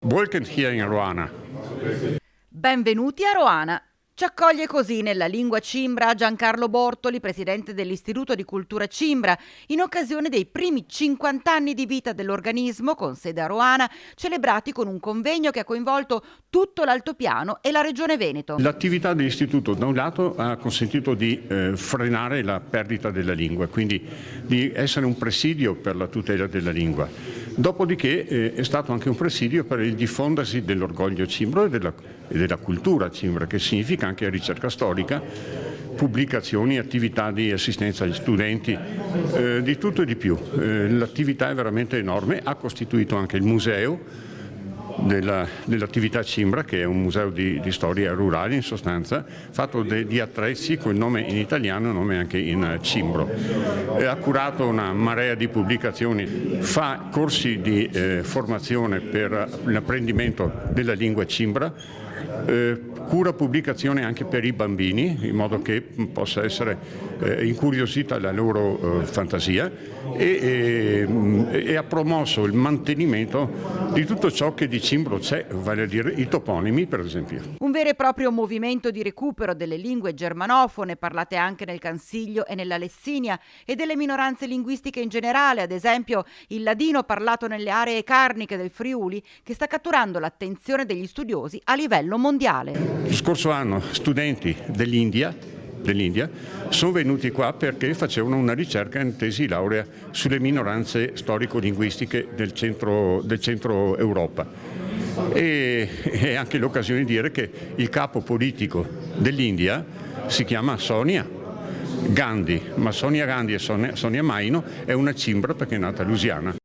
Welcome here in Roana. Benvenuti a Roana. Ci accoglie così nella lingua cimbra Giancarlo Bortoli, presidente dell'Istituto di Cultura Cimbra, in occasione dei primi 50 anni di vita dell'organismo, con sede a Roana, celebrati con un convegno che ha coinvolto tutto l'Altopiano e la Regione Veneto. L'attività dell'Istituto da un lato ha consentito di frenare la perdita della lingua, quindi di essere un presidio per la tutela della lingua. Dopodiché è stato anche un presidio per il diffondersi dell'orgoglio cimbro e della cultura cimbra, che significa anche ricerca storica, pubblicazioni, attività di assistenza agli studenti, di tutto e di più. L'attività è veramente enorme, ha costituito anche il museo dell'attività cimbra, che è un museo di storia rurale in sostanza, fatto di attrezzi con il nome in italiano e il nome anche in cimbro. Ha curato una marea di pubblicazioni, fa corsi di formazione per l'apprendimento della lingua cimbra, cura pubblicazioni anche per i bambini, in modo che possa essere incuriosita la loro fantasia, e ha promosso il mantenimento di tutto ciò che di cimbro c'è, vale a dire i toponimi, per esempio. Un vero e proprio movimento di recupero delle lingue germanofone, parlate anche nel Cansiglio e nella Lessinia, e delle minoranze linguistiche in generale, ad esempio il ladino parlato nelle aree carniche del Friuli, che sta catturando l'attenzione degli studiosi a livello mondiale. Lo scorso anno studenti dell'India sono venuti qua perché facevano una ricerca in tesi laurea sulle minoranze storico-linguistiche del centro Europa. E è anche l'occasione di dire che il capo politico dell'India si chiama Sonia Gandhi, ma Sonia Gandhi e Sonia Maino è una cimbra perché è nata a Louisiana.